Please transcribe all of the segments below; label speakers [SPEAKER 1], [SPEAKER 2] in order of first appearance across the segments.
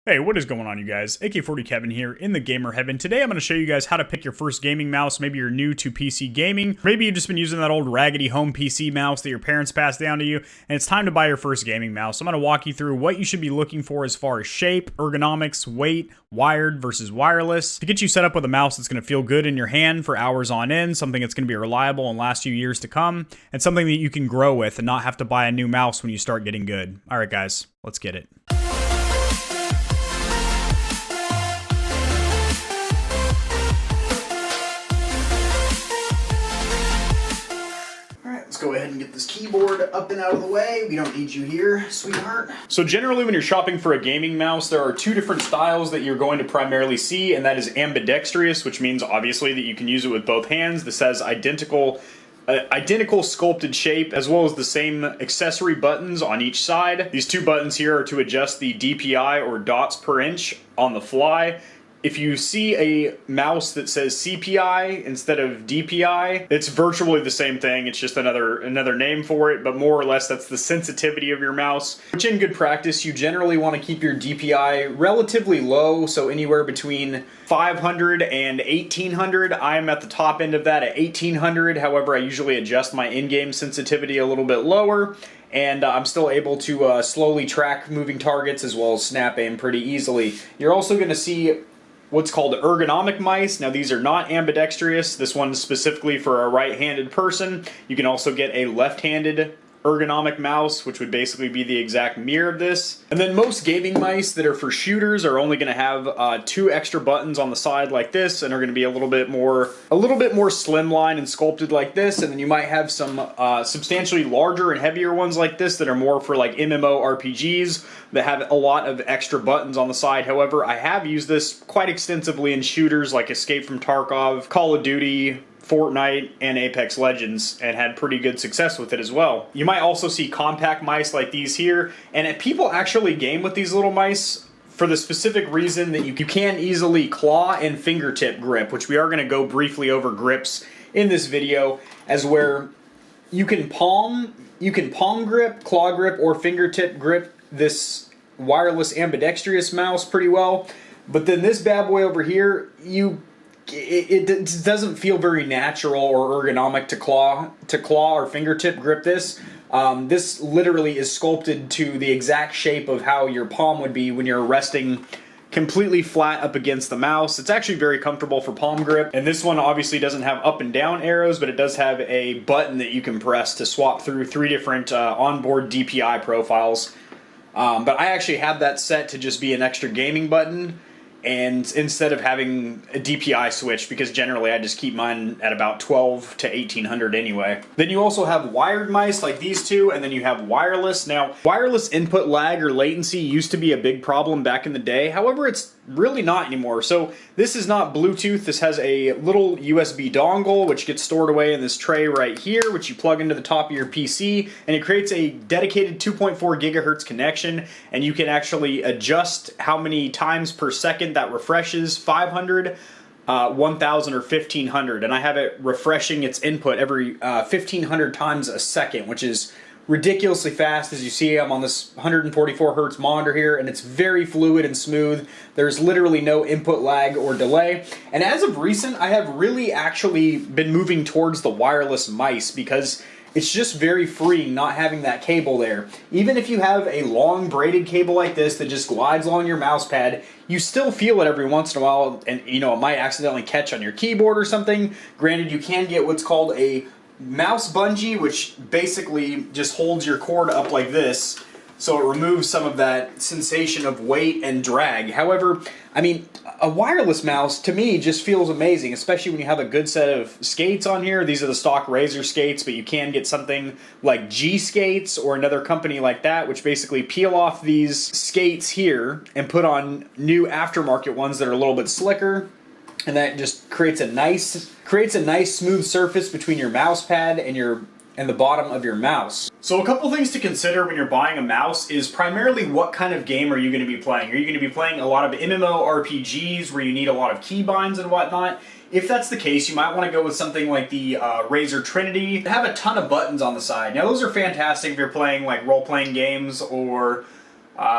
[SPEAKER 1] Hey, what is going on, you guys? AK40 Kevin here in the Gamer Heaven. Today I'm going to show you guys how to pick your first gaming mouse. Maybe you're new to PC gaming. Maybe you've just been using that old raggedy home PC mouse that your parents passed down to you, and it's time to buy your first gaming mouse. I'm going to walk you through what you should be looking for as far as shape, ergonomics, weight, wired versus wireless, to get you set up with a mouse that's going to feel good in your hand for hours on end, something that's going to be reliable and last you years to come, and something that you can grow with and not have to buy a new mouse when you start getting good. All right, guys, let's get it.
[SPEAKER 2] Let's go ahead and get this keyboard up and out of the way. We don't need you here, sweetheart.
[SPEAKER 1] So generally when you're shopping for a gaming mouse, there are two different styles that you're going to primarily see, and that is ambidextrous, which means obviously that you can use it with both hands. This has identical sculpted shape, as well as the same accessory buttons on each side. These two buttons here are to adjust the DPI, or dots per inch, on the fly. If you see a mouse that says CPI instead of DPI, it's virtually the same thing. It's just another name for it, but more or less that's the sensitivity of your mouse. Which in good practice, you generally want to keep your DPI relatively low, so anywhere between 500 and 1800. I'm at the top end of that at 1800. However, I usually adjust my in-game sensitivity a little bit lower, and I'm still able to slowly track moving targets as well as snap aim pretty easily. You're also going to see what's called ergonomic mice. Now these are not ambidextrous. This one's specifically for a right-handed person. You can also get a left-handed ergonomic mouse, which would basically be the exact mirror of this. And then most gaming mice that are for shooters are only going to have two extra buttons on the side like this, and are going to be a little bit more slimline and sculpted like this. And then you might have some substantially larger and heavier ones like this that are more for like MMO RPGs that have a lot of extra buttons on the side. However, I have used this quite extensively in shooters like Escape from Tarkov, Call of Duty, Fortnite, and Apex Legends, and had pretty good success with it as well. You might also see compact mice like these here, and people actually game with these little mice for the specific reason that you can easily claw and fingertip grip, which we are going to go briefly over grips in this video, as where you can palm grip, claw grip, or fingertip grip this wireless ambidextrous mouse pretty well. But then this bad boy over here, it doesn't feel very natural or ergonomic to claw or fingertip grip this. This literally is sculpted to the exact shape of how your palm would be when you're resting completely flat up against the mouse. It's actually very comfortable for palm grip. And this one obviously doesn't have up and down arrows, but it does have a button that you can press to swap through three different onboard DPI profiles. But I actually have that set to just be an extra gaming button, and instead of having a DPI switch, because generally I just keep mine at about 12 to 1800 anyway. Then you also have wired mice like these two, and then you have wireless. Now, wireless input lag or latency used to be a big problem back in the day. However, it's really not anymore. So this is not Bluetooth. This has a little USB dongle, which gets stored away in this tray right here, which you plug into the top of your PC, and it creates a dedicated 2.4 gigahertz connection, and you can actually adjust how many times per second that refreshes: 500, 1000, or 1500. And I have it refreshing its input every 1500 times a second, which is ridiculously fast. As you see, I'm on this 144 hertz monitor here, and it's very fluid and smooth. There's literally no input lag or delay. And as of recent, I have really actually been moving towards the wireless mice, because it's just very freeing not having that cable there. Even if you have a long braided cable like this that just glides along your mouse pad, you still feel it every once in a while, and it might accidentally catch on your keyboard or something. Granted, you can get what's called a mouse bungee, which basically just holds your cord up like this, so it removes some of that sensation of weight and drag. However, I mean, a wireless mouse to me just feels amazing, especially when you have a good set of skates on here. These are the stock Razer skates, but you can get something like G skates or another company like that, which basically peel off these skates here and put on new aftermarket ones that are a little bit slicker. And that just creates a nice smooth surface between your mouse pad and the bottom of your mouse. So a couple things to consider when you're buying a mouse is primarily what kind of game are you going to be playing. Are you going to be playing a lot of MMO RPGs where you need a lot of keybinds and whatnot? If that's the case, you might want to go with something like the Razer Trinity. They have a ton of buttons on the side. Now those are fantastic if you're playing like role-playing games or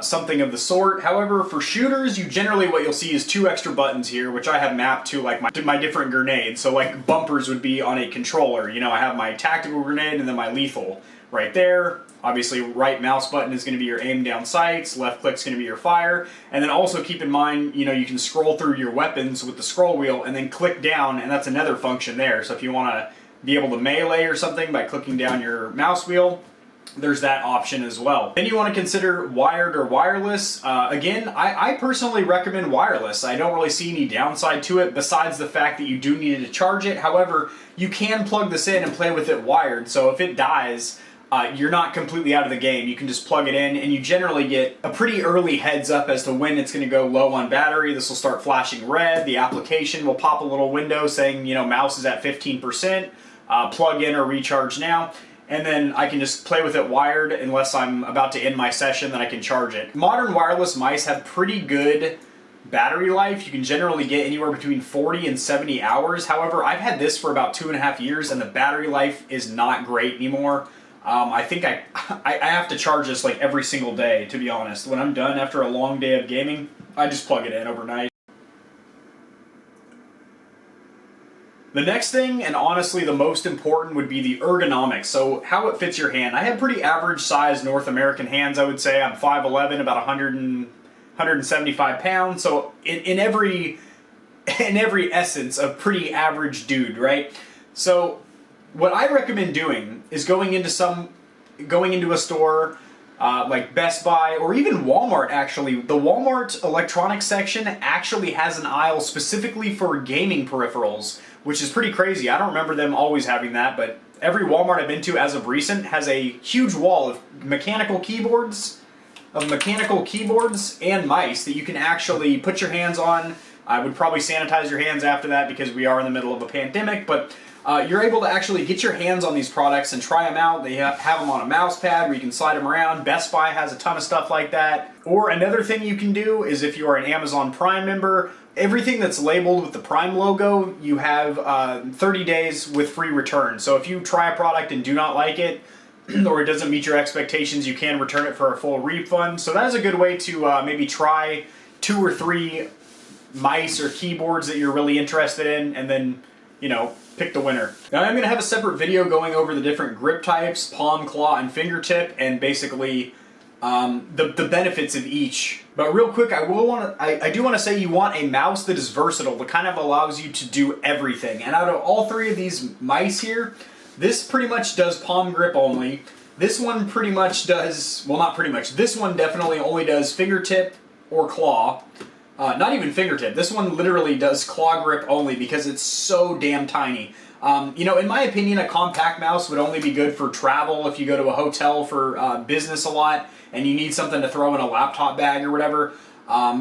[SPEAKER 1] something of the sort. However, for shooters, what you'll see is 2 extra buttons here, which I have mapped to like my different grenades. So like bumpers would be on a controller. You know, I have my tactical grenade and then my lethal right there. Obviously, right mouse button is going to be your aim down sights, left click's going to be your fire, and then also keep in mind, you know, you can scroll through your weapons with the scroll wheel and then click down, and that's another function there. So if you want to be able to melee or something by clicking down your mouse wheel, there's that option as well. Then you want to consider wired or wireless. Again, I personally recommend wireless. I don't really see any downside to it besides the fact that you do need to charge it. However, you can plug this in and play with it wired, so if it dies, you're not completely out of the game. You can just plug it in, and you generally get a pretty early heads up as to when it's going to go low on battery. This will start flashing red. The application will pop a little window saying, you know, mouse is at 15%, plug in or recharge now. And then I can just play with it wired unless I'm about to end my session, then I can charge it. Modern wireless mice have pretty good battery life. You can generally get anywhere between 40 and 70 hours. However, I've had this for about 2.5 years, and the battery life is not great anymore. I think I have to charge this like every single day, to be honest. When I'm done after a long day of gaming, I just plug it in overnight. The next thing, and honestly the most important, would be the ergonomics, so how it fits your hand. I have pretty average size North American hands, I would say. I'm 5'11", about 175 pounds, so in every essence, a pretty average dude, right? So what I recommend doing is going into a store like Best Buy or even Walmart. Actually, the Walmart electronics section actually has an aisle specifically for gaming peripherals, which is pretty crazy. I don't remember them always having that, but every Walmart I've been to as of recent has a huge wall of mechanical keyboards and mice that you can actually put your hands on. I would probably sanitize your hands after that because we are in the middle of a pandemic, but you're able to actually get your hands on these products and try them out. They have them on a mouse pad where you can slide them around. Best Buy has a ton of stuff like that. Or another thing you can do is, if you are an Amazon Prime member, everything that's labeled with the Prime logo, you have 30 days with free return. So if you try a product and do not like it, or it doesn't meet your expectations, you can return it for a full refund. So that is a good way to maybe try 2 or 3 mice or keyboards that you're really interested in, and then, you know, pick the winner. Now I'm going to have a separate video going over the different grip types, palm, claw, and fingertip, and basically the benefits of each. But real quick, I do want to say you want a mouse that is versatile, that kind of allows you to do everything. And out of all 3 of these mice here, this pretty much does palm grip only. This one pretty much does, well, not pretty much, this one definitely only does fingertip or claw. Not even fingertip. This one literally does claw grip only because it's so damn tiny. You know, in my opinion, a compact mouse would only be good for travel, if you go to a hotel for business a lot and you need something to throw in a laptop bag or whatever.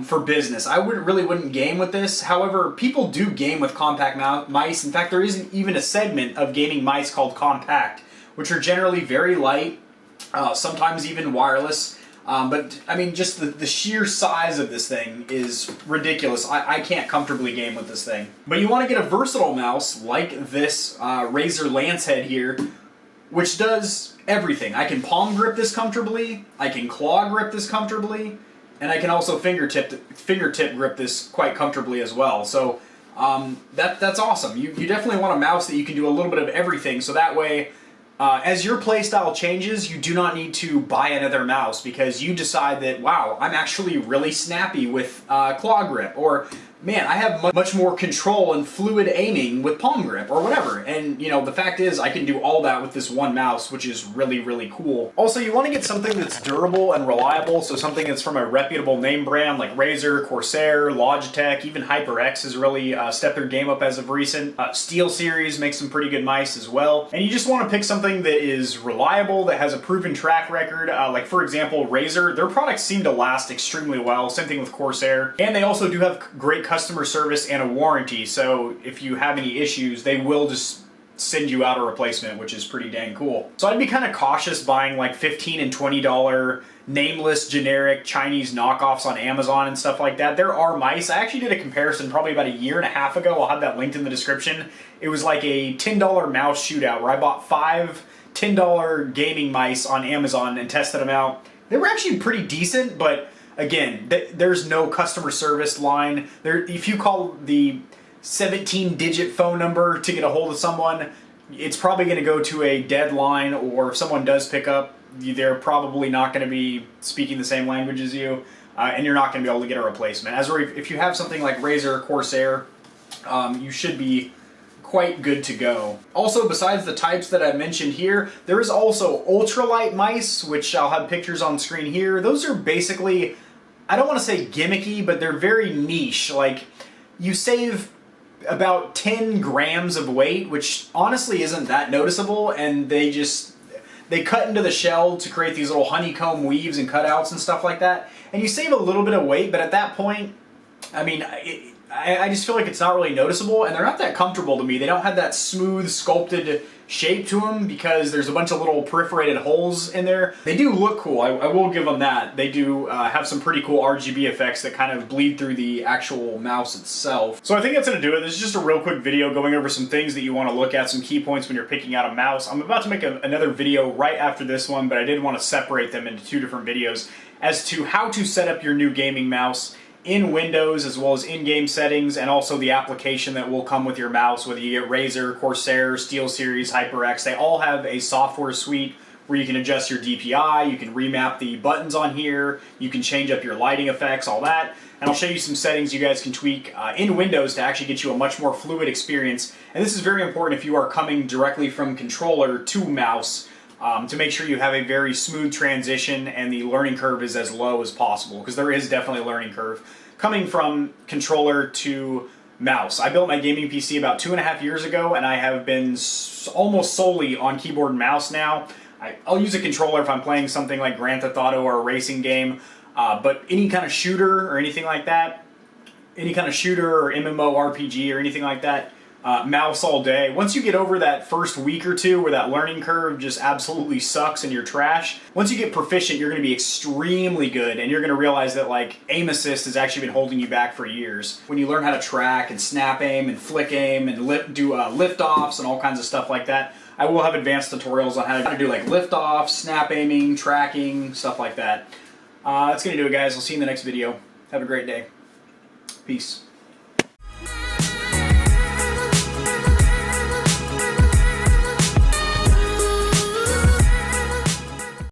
[SPEAKER 1] For business, I wouldn't game with this. However, people do game with compact mice. In fact, there isn't even a segment of gaming mice called compact, which are generally very light, sometimes even wireless. But, I mean, just the sheer size of this thing is ridiculous. I can't comfortably game with this thing. But you want to get a versatile mouse like this Razer Lancehead here, which does everything. I can palm grip this comfortably, I can claw grip this comfortably, and I can also fingertip grip this quite comfortably as well. So that's awesome. You definitely want a mouse that you can do a little bit of everything, so that way, as your playstyle changes, you do not need to buy another mouse because you decide that, wow, I'm actually really snappy with claw grip, or man, I have much more control and fluid aiming with palm grip, or whatever. And, you know, the fact is, I can do all that with this one mouse, which is really, really cool. Also, you want to get something that's durable and reliable, so something that's from a reputable name brand like Razer, Corsair, Logitech, even HYPR has really stepped their game up as of recent. SteelSeries makes some pretty good mice as well. And you just want to pick something that is reliable, that has a proven track record. Like, for example, Razer, their products seem to last extremely well. Same thing with Corsair. And they also do have great customer service and a warranty, so if you have any issues, they will just send you out a replacement, which is pretty dang cool. So I'd be kind of cautious buying like $15 and $20 nameless, generic Chinese knockoffs on Amazon and stuff like that. There are mice. I actually did a comparison probably about 1.5 years ago. I'll have that linked in the description. It was like a $10 mouse shootout where I bought 5 $10 gaming mice on Amazon and tested them out. They were actually pretty decent, but again, there's no customer service line. If you call the 17-digit phone number to get a hold of someone, it's probably going to go to a dead line, or if someone does pick up, they're probably not going to be speaking the same language as you, and you're not going to be able to get a replacement. If you have something like Razer Corsair, you should be quite good to go. Also, besides the types that I mentioned here, there is also Ultralight Mice, which I'll have pictures on screen here. Those are basically, I don't want to say gimmicky, but they're very niche. Like, you save about 10 grams of weight, which honestly isn't that noticeable, and they cut into the shell to create these little honeycomb weaves and cutouts and stuff like that, and you save a little bit of weight, but at that point, I mean, I just feel like it's not really noticeable, and they're not that comfortable to me. They don't have that smooth, sculpted shape to them because there's a bunch of little perforated holes in there. They do look cool, I will give them that. They do have some pretty cool RGB effects that kind of bleed through the actual mouse itself. So I think that's going to do it. This is just a real quick video going over some things that you want to look at, some key points when you're picking out a mouse. I'm about to make another video right after this one, but I did want to separate them into two different videos as to how to set up your new gaming mouse in Windows, as well as in-game settings, and also the application that will come with your mouse, whether you get Razer, Corsair, SteelSeries, HYPR. They all have a software suite where you can adjust your DPI, you can remap the buttons on here, you can change up your lighting effects, all that. And I'll show you some settings you guys can tweak in Windows to actually get you a much more fluid experience. And this is very important if you are coming directly from controller to mouse, to make sure you have a very smooth transition and the learning curve is as low as possible, because there is definitely a learning curve coming from controller to mouse. I built my gaming PC about 2.5 years ago, and I have been almost solely on keyboard and mouse now. I'll use a controller if I'm playing something like Grand Theft Auto or a racing game, but any kind of shooter or anything like that, any kind of shooter or MMORPG or anything like that, mouse all day. Once you get over that first week or two where that learning curve just absolutely sucks and you're trash, once you get proficient, you're going to be extremely good, and you're going to realize that like aim assist has actually been holding you back for years. When you learn how to track and snap aim and flick aim and do lift offs and all kinds of stuff like that, I will have advanced tutorials on how to do like lift offs, snap aiming, tracking, stuff like that. That's going to do it, guys. I'll see you in the next video. Have a great day. Peace.